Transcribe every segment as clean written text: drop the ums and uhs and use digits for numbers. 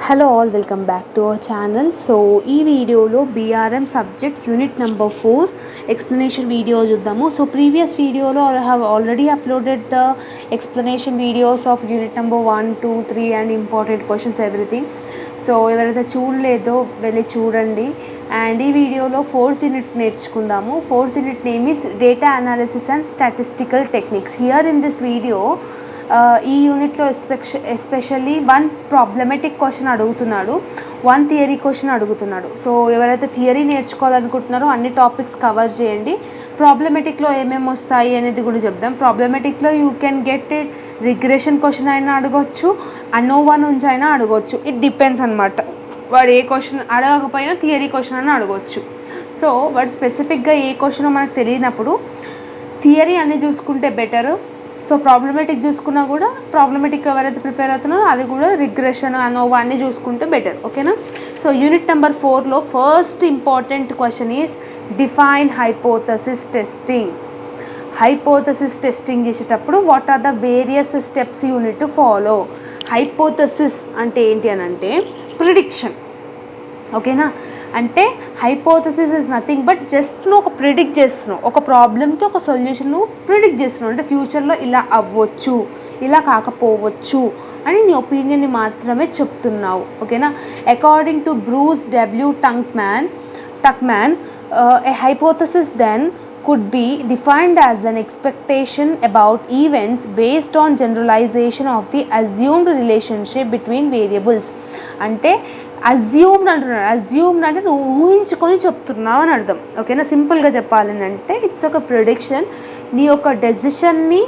Hello all, welcome back to our channel. So ఈ వీడియోలో BRM subject unit number 4 explanation video చూద్దాము. So previous వీడియోలో I have already uploaded the explanation videos of unit number 1, 2, 3 and important questions everything. So ఎవరైతే చూడలేదో వెళ్ళి చూడండి. And ఈ వీడియోలో 4th unit నేర్చుకుందాము. 4th unit name is data analysis and statistical techniques. Here in this video ఈ యూనిట్లో especially 1 problematic question అడుగుతున్నాడు, 1 theory question అడుగుతున్నాడు. సో ఎవరైతే థియరీ నేర్చుకోవాలనుకుంటున్నారో అన్ని టాపిక్స్ కవర్ చేయండి. ప్రాబ్లమెటిక్లో ఏమేమి వస్తాయి అనేది కూడా చెప్దాం. ప్రాబ్లమెటిక్లో you can get it regression question అయినా అడగవచ్చు, అనోవా నుంచి అయినా అడగవచ్చు. ఇట్ డిపెండ్స్ అనమాట. వాడు ఏ క్వశ్చన్ అడగకపోయినా థియరీ క్వశ్చన్ అయినా అడగవచ్చు. సో వాడు స్పెసిఫిక్గా ఏ క్వశ్చన్ మనకు తెలియనప్పుడు థియరీ అన్నీ చూసుకుంటే బెటర్. సో ప్రాబ్లమెటిక్ చూసుకున్నా కూడా ప్రాబ్లమెటిక్ ఎవరైతే ప్రిపేర్ అవుతున్నారో అది కూడా రిగ్రెషన్ అనోవా అన్నీ చూసుకుంటే బెటర్. ఓకేనా? సో యూనిట్ నెంబర్ 4లో first important question is define hypothesis testing. Hypothesis testing చేసేటప్పుడు what are the various steps you need to follow. Hypothesis అంటే ఏంటి అని అంటే ప్రిడిక్షన్. ఓకేనా? అంటే hypothesis is nothing but just నువ్వు ఒక ప్రిడిక్ట్ చేస్తున్నావు, ఒక ప్రాబ్లమ్కి ఒక సొల్యూషన్ నువ్వు ప్రిడిక్ట్ చేస్తున్నావు. అంటే ఫ్యూచర్లో ఇలా అవ్వచ్చు, ఇలా కాకపోవచ్చు అని నీ ఒపీనియన్ని మాత్రమే చెప్తున్నావు. ఓకేనా? According to Bruce W Tuckman a hypothesis then could be defined as an expectation about events based on generalization of the assumed relationship between variables. అంటే అజ్యూమ్డ్ అంటున్నాడు. అజ్యూమ్డ్ అంటే నువ్వు ఊహించుకొని చెప్తున్నావు అని అర్థం. ఓకేనా? సింపుల్గా చెప్పాలి అంటే ఇట్స్ ఒక ప్రిడిక్షన్. నీ యొక్క డెసిషన్ని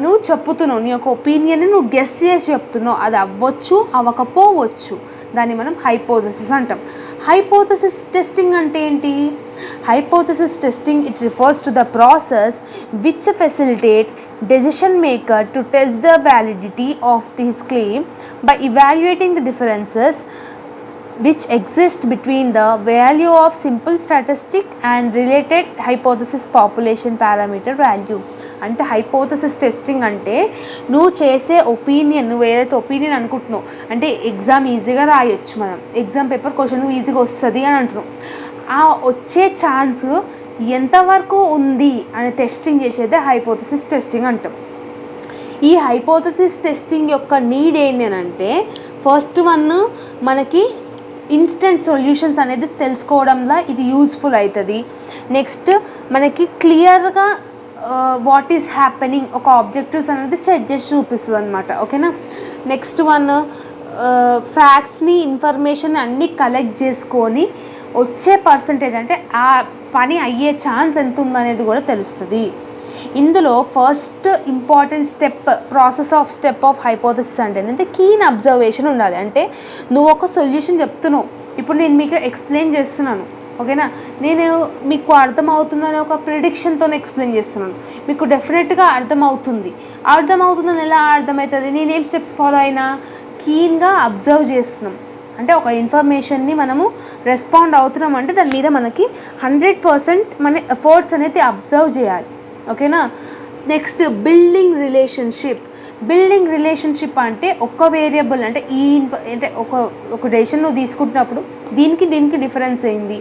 నువ్వు చెప్తున్నావు, నీ యొక్క ఒపీనియన్ని నువ్వు గెస్ చేసి చెప్తున్నావు. అది అవ్వచ్చు, అవ్వకపోవచ్చు. దాన్ని మనం హైపోథసిస్ అంటాం. హైపోథసిస్ టెస్టింగ్ అంటే ఏంటి? Hypothesis testing it refers to the process which facilitate decision maker to test the validity of his claim by evaluating the differences which exist between the value of simple statistic and related hypothesis population parameter value. అంటే hypothesis testing అంటే నువ్వు చేసే opinion, నువ్వు ఏదైతే opinion అనుకుంటున్నావు, అంటే exam ఈజీగా రాయొచ్చు, మనం ఎగ్జామ్ పేపర్ క్వశ్చన్ ఈజీగా వస్తుంది అని అంటున్నావు. ఆ వచ్చే ఛాన్స్ ఎంతవరకు ఉంది అని టెస్టింగ్ చేసేదే హైపోథసిస్ టెస్టింగ్ అంటాం. ఈ హైపోథసిస్ టెస్టింగ్ యొక్క నీడ్ ఏంటి అని అంటే ఫస్ట్ వన్ మనకి ఇన్స్టెంట్ సొల్యూషన్స్ అనేది తెలుసుకోవడంలో ఇది యూస్ఫుల్ అవుతుంది. నెక్స్ట్ మనకి క్లియర్గా వాట్ ఈస్ హ్యాపెనింగ్ ఒక ఆబ్జెక్టివ్స్ అనేది సెట్ చేసి చూపిస్తుంది అనమాట. ఓకేనా? నెక్స్ట్ వన్ ఫ్యాక్ట్స్ని, ఇన్ఫర్మేషన్ అన్నీ కలెక్ట్ చేసుకొని వచ్చే పర్సంటేజ్ అంటే ఆ పని అయ్యే ఛాన్స్ ఎంత ఉందనేది కూడా తెలుస్తుంది. ఇందులో first important step of hypothesis అంటే ఏంటంటే కీన్ అబ్జర్వేషన్ ఉండాలి. అంటే నువ్వు ఒక సొల్యూషన్ చెప్తున్నావు, ఇప్పుడు నేను మీకు ఎక్స్ప్లెయిన్ చేస్తున్నాను. ఓకేనా? నేను మీకు అర్థమవుతుందని ఒక ప్రిడిక్షన్తో ఎక్స్ప్లెయిన్ చేస్తున్నాను. మీకు డెఫినెట్గా అర్థమవుతుందని ఎలా అర్థమవుతుంది? నేనేం స్టెప్స్ ఫాలో అయినా కీన్గా అబ్జర్వ్ చేస్తున్నాం. అంటే ఒక ఇన్ఫర్మేషన్ని మనము రెస్పాండ్ అవుతున్నాం అంటే దాని మీద మనకి 100% మన ఎఫర్ట్స్ అనేది అబ్జర్వ్ చేయాలి. ఓకేనా? నెక్స్ట్ బిల్డింగ్ రిలేషన్షిప్ అంటే ఒక వేరియబుల్ అంటే అంటే ఒక డెసిషన్ నువ్వు తీసుకుంటున్నప్పుడు దీనికి డిఫరెన్స్ ఏంది,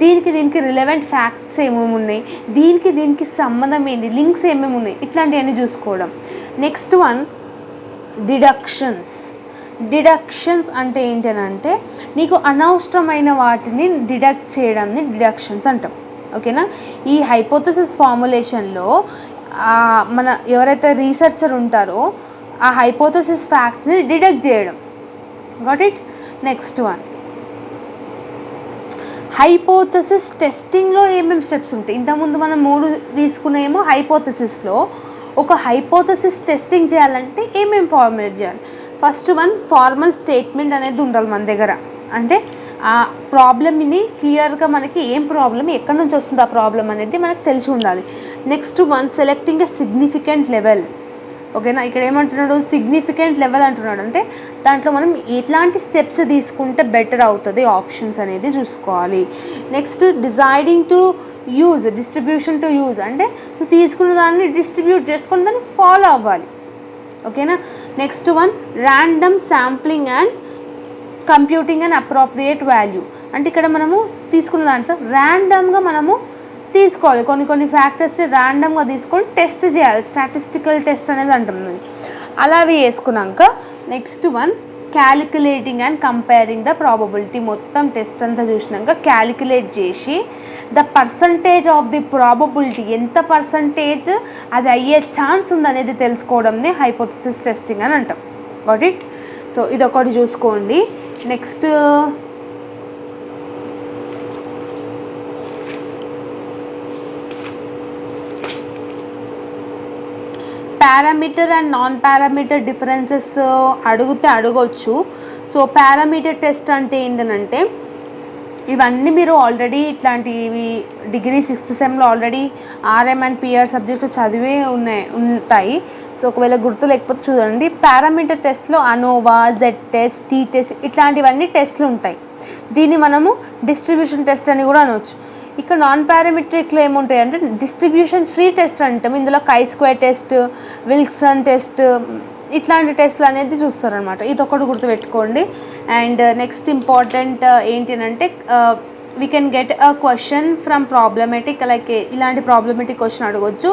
దీనికి రిలవెంట్ ఫ్యాక్ట్స్ ఏమేమి ఉన్నాయి, దీనికి సంబంధం ఏంది, లింక్స్ ఏమేమి ఉన్నాయి, ఇట్లాంటివన్నీ చూసుకోవడం. నెక్స్ట్ వన్ డిడక్షన్స్ అంటే ఏంటంటే నీకు అనవసరమైన వాటిని డిడక్ట్ చేయడాన్ని డిడక్షన్స్ అంటాం. ఓకేనా? ఈ హైపోథసిస్ ఫార్ములేషన్లో మన ఎవరైతే రీసెర్చర్ ఉంటారో ఆ హైపోథసిస్ ఫ్యాక్ట్స్ని డిడక్ట్ చేయడం. Got it? Next one hypothesis టెస్టింగ్లో ఏమేమి స్టెప్స్ ఉంటాయి? ఇంతకుముందు మనం 3 తీసుకునేమో. హైపోథసిస్లో ఒక హైపోథసిస్ టెస్టింగ్ చేయాలంటే ఏమేమి ఫార్ములేట్ చేయాలి? ఫస్ట్ వన్ ఫార్మల్ స్టేట్మెంట్ అనేది ఉండాలి మన దగ్గర. అంటే ఆ ప్రాబ్లమ్ని క్లియర్గా మనకి ఏం ప్రాబ్లం, ఎక్కడి నుంచి వస్తుంది ఆ ప్రాబ్లం అనేది మనకు తెలిసి ఉండాలి. Next one selecting a significant level. ఓకేనా? ఇక్కడ ఏమంటున్నాడు? సిగ్నిఫికెంట్ లెవెల్ అంటున్నాడు. అంటే దాంట్లో మనం ఎట్లాంటి స్టెప్స్ తీసుకుంటే బెటర్ అవుతుంది, ఆప్షన్స్ అనేది చూసుకోవాలి. Next deciding to distribution to use అంటే నువ్వు తీసుకున్న దాన్ని డిస్ట్రిబ్యూట్ చేసుకుని దాన్ని ఫాలో అవ్వాలి. ఓకేనా? Next one random sampling and computing and appropriate value అంటే ఇక్కడ మనము తీసుకున్న దాంట్లో ర్యాండమ్గా మనము తీసుకోవాలి, కొన్ని ఫ్యాక్టర్స్ని ర్యాండమ్గా తీసుకొని టెస్ట్ చేయాలి, స్టాటిస్టికల్ టెస్ట్ అనేది అంటుంది. అలా అవి వేసుకున్నాక next one calculating and comparing the probability. మొత్తం టెస్ట్ అంతా చూసినాక క్యాలిక్యులేట్ చేసి the percentage of the probability, ఎంత పర్సంటేజ్ అది అయ్యే ఛాన్స్ ఉందనేది తెలుసుకోవడంని హైపోథెసిస్ టెస్టింగ్ అని అంటాం. Got it? సో ఇదొకటి చూసుకోండి. Next parameter and non parameter differences అడగవచ్చు. సో పారామీటర్ టెస్ట్ అంటే ఏంటంటే ఇవన్నీ మీరు ఆల్రెడీ ఇట్లాంటివి డిగ్రీ 6th సెమ్లో already RM and PR subject చదివే ఉంటాయి. సో ఒకవేళ గుర్తు లేకపోతే చూడండి. పారామీటర్ టెస్ట్లో ANOVA, Z test, T test ఇట్లాంటివన్నీ టెస్ట్లు ఉంటాయి. దీన్ని మనము డిస్ట్రిబ్యూషన్ టెస్ట్ అని కూడా అనవచ్చు. ఇక్కడ నాన్ పారామెట్రిక్లో ఏముంటాయి అంటే డిస్ట్రిబ్యూషన్ ఫ్రీ టెస్ట్ అంటాం. ఇందులో కై-స్క్వేర్ టెస్ట్, విల్సన్ టెస్ట్ ఇట్లాంటి టెస్ట్లు అనేది చూస్తారనమాట. ఇది ఒకటి గుర్తుపెట్టుకోండి. అండ్ నెక్స్ట్ ఇంపార్టెంట్ ఏంటి అంటే we can get a question from problematic, like ఇలాంటి ప్రాబ్లమెటిక్ క్వశ్చన్ అడగవచ్చు,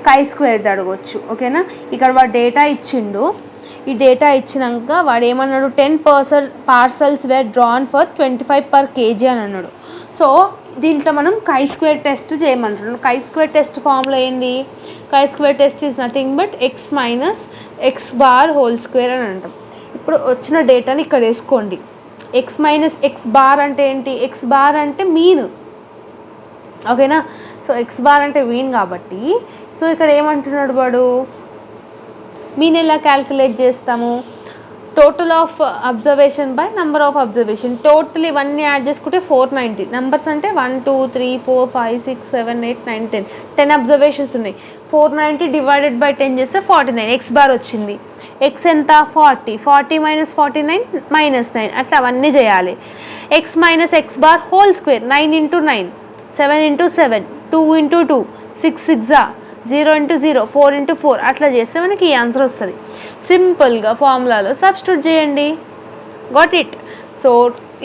కై-స్క్వేర్ది అడగవచ్చు. ఓకేనా? ఇక్కడ వాడు డేటా ఇచ్చిండు. ఈ డేటా ఇచ్చినాక వాడు ఏమన్నాడు, 10 parcels were drawn for 25 per kg అని అన్నాడు. సో దీంట్లో మనం కై-స్క్వేర్ టెస్ట్ చేయమంటున్నాం. కై-స్క్వేర్ టెస్ట్ ఫామ్లో ఏంది, chi square test is nothing but x minus x bar whole square అని అంటాం. ఇప్పుడు వచ్చిన డేటాని ఇక్కడ వేసుకోండి. x మైనస్ x బార్ అంటే ఏంటి, x బార్ అంటే మీన్. ఓకేనా? సో x బార్ అంటే మీన్ కాబట్టి సో ఇక్కడ ఏమంటున్నాడు వాడు, మీన్ ఎలా క్యాల్కులేట్ చేస్తాము, total of observation by number of observation. Total ఇవన్నీ యాడ్ చేసుకుంటే 490 నెంబర్స్ అంటే 1 2 3 4 5 6 7 8 9 10 అబ్జర్వేషన్స్ ఉన్నాయి. 490 డివైడెడ్ బై 10 చేస్తే 49 ఎక్స్ బార్ వచ్చింది. ఎక్స్ ఎంత 40 మైనస్ 49 మైనస్ 9 అట్లా అవన్నీ చేయాలి. X minus X bar whole square 9 into 9 7 into 7 2 into 2 6 6 0 into 0 4 into 4 అట్లా చేస్తే మనకి ఈ ఆన్సర్ వస్తుంది. సింపుల్గా ఫార్ములాలో సబ్స్టిట్యూట్ చేయండి. Got it? సో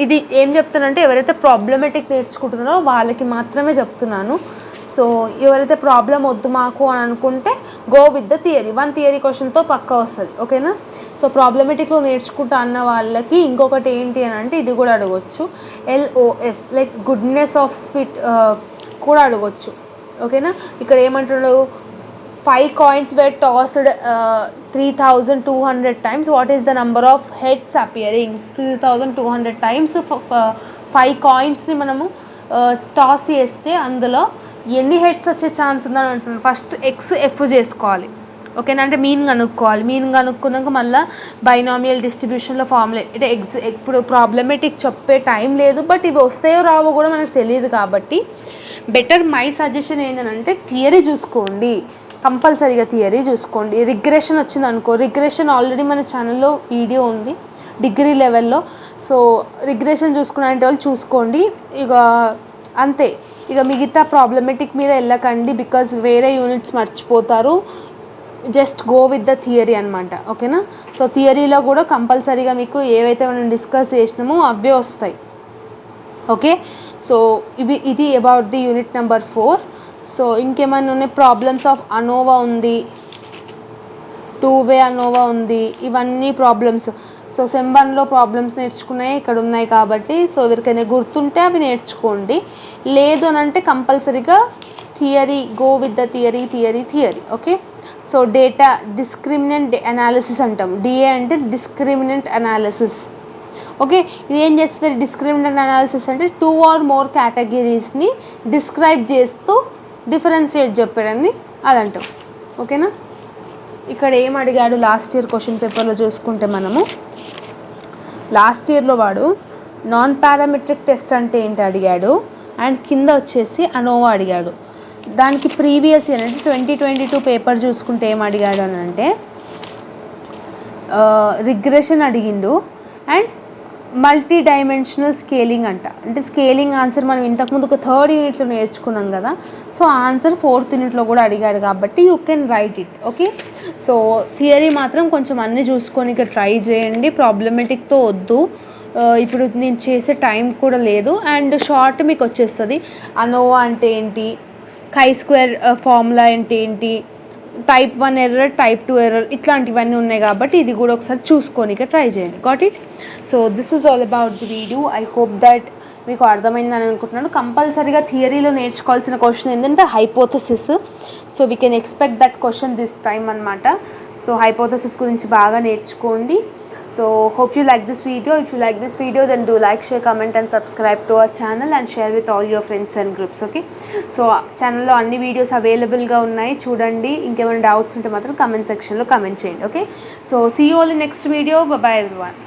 ఇది ఏం చెప్తానంటే ఎవరైతే ప్రాబ్లమెటిక్ నేర్చుకుంటున్నారో వాళ్ళకి మాత్రమే చెప్తున్నాను. సో ఎవరైతే ప్రాబ్లం వద్దు మాకు అని అనుకుంటే go with the theory. 1 theory క్వశ్చన్తో పక్కా వస్తుంది. ఓకేనా? సో ప్రాబ్లమెటిక్లో నేర్చుకుంటా అన్న వాళ్ళకి ఇంకొకటి ఏంటి అని అంటే ఇది కూడా అడగవచ్చు. LOS like goodness of sweet కూడా అడగవచ్చు. ఓకేనా? ఇక్కడ ఏమంటున్నాడు, 5 coins were tossed 3200 times. What is the number of heads appearing? 3200 times 5 coinsని మనము టాస్ చేస్తే అందులో ఎన్ని హెడ్స్ వచ్చే ఛాన్స్ ఉందని అంటున్నాడు. ఫస్ట్ XF చేసుకోవాలి. ఓకేనా? అంటే మీన్ కనుక్కోవాలి. మీన్ కనుక్కున్నాక మళ్ళీ బైనామియల్ డిస్ట్రిబ్యూషన్లో ఫార్ములా అంటే ఇప్పుడు ప్రాబ్లమెటిక్ చెప్పే టైం లేదు, బట్ ఇవి వస్తాయో రావో కూడా మనకు తెలియదు. కాబట్టి బెటర్ మై సజెషన్ ఏంటంటే థియరీ చూసుకోండి, కంపల్సరీగా థియరీ చూసుకోండి. రిగ్రెషన్ వచ్చింది అనుకో, రిగ్రెషన్ ఆల్రెడీ మన ఛానల్లో వీడియో ఉంది డిగ్రీ లెవెల్లో. సో రిగ్రెషన్ చూసుకునే వాళ్ళు చూసుకోండి. ఇక అంతే, ఇక మిగతా ప్రాబ్లమెటిక్ మీద వెళ్ళకండి, బికాజ్ వేరే యూనిట్స్ మర్చిపోతారు. Just go with the theory అనమాట. ఓకేనా? సో థియరీలో కూడా కంపల్సరీగా మీకు ఏవైతే మనం డిస్కస్ చేసినామో అవే వస్తాయి. ఓకే? సో ఇది about the unit number 4. So ఇంకేమైనా ఉన్నాయి, ప్రాబ్లమ్స్ ఆఫ్ అనోవా ఉంది, 2-way అనోవా ఉంది, ఇవన్నీ ప్రాబ్లమ్స్. సో సెమ్ 1లో ప్రాబ్లమ్స్ నేర్చుకున్నాయి ఇక్కడ ఉన్నాయి కాబట్టి సో ఎవరికైనా గుర్తుంటే అవి నేర్చుకోండి. లేదు అని అంటే కంపల్సరీగా theory, go with the theory. Okay? So data discriminant analysis అంటాం. డిఏ అంటే డిస్క్రిమినెంట్ అనాలిసిస్. ఓకే? ఇది ఏం చేస్తుంది డిస్క్రిమినెంట్ అనాలిసిస్ అంటే 2 or more కేటగిరీస్ని డిస్క్రైబ్ చేస్తూ డిఫరెన్షియేట్ చెప్పాడని అదంటాం. ఓకేనా? ఇక్కడ ఏం అడిగాడు లాస్ట్ ఇయర్ క్వశ్చన్ పేపర్లో చూసుకుంటే మనము లాస్ట్ ఇయర్లో వాడు నాన్ పారామెట్రిక్ టెస్ట్ అంటే ఏంటి అడిగాడు, అండ్ కింద వచ్చేసి అనోవా అడిగాడు. దానికి ప్రీవియస్ ఇయర్ అంటే 2022 పేపర్ చూసుకుంటే ఏం అడిగాడు అని అంటే రిగ్రెషన్ అడిగిండు అండ్ మల్టీ డైమెన్షనల్ స్కేలింగ్ అంట. అంటే స్కేలింగ్ ఆన్సర్ మనం ఇంతకుముందు ఒక 3rd యూనిట్లో నేర్చుకున్నాం కదా. సో ఆన్సర్ 4th యూనిట్లో కూడా అడిగాడు కాబట్టి you can write it. Okay? So theory మాత్రం కొంచెం అన్నీ చూసుకొని ట్రై చేయండి, ప్రాబ్లమెటిక్తో వద్దు. ఇప్పుడు నేను చేసే టైం కూడా లేదు. అండ్ షార్ట్ మీకు వచ్చేస్తుంది. అనోవా అంటే ఏంటి, chi-square ఫార్ములా అంటే ఏంటి, టైప్ 1 ఎర్రర్, టైప్ 2 ఎర్రర్, ఇట్లాంటివన్నీ ఉన్నాయి కాబట్టి ఇది కూడా ఒకసారి చూసుకోనికి ట్రై చేయండి. Got it. So this is all about the video. I hope that మీకు అర్థమైందని అనుకుంటున్నాను. కంపల్సరీగా థియరీలో నేర్చుకోవాల్సిన క్వశ్చన్ ఏంటంటే hypothesis. So we can expect that question this time అనమాట. సో హైపోథసిస్ గురించి బాగా నేర్చుకోండి. So hope you like this video. If you like this video, then do like, share, comment and subscribe to our channel and share with all your friends and groups. Okay, so channel lo anni videos available ga unnayi, chudandi. Inkemayna doubts unte matram comment section lo comment cheyandi. Okay, so see you all in next video. Bye bye everyone.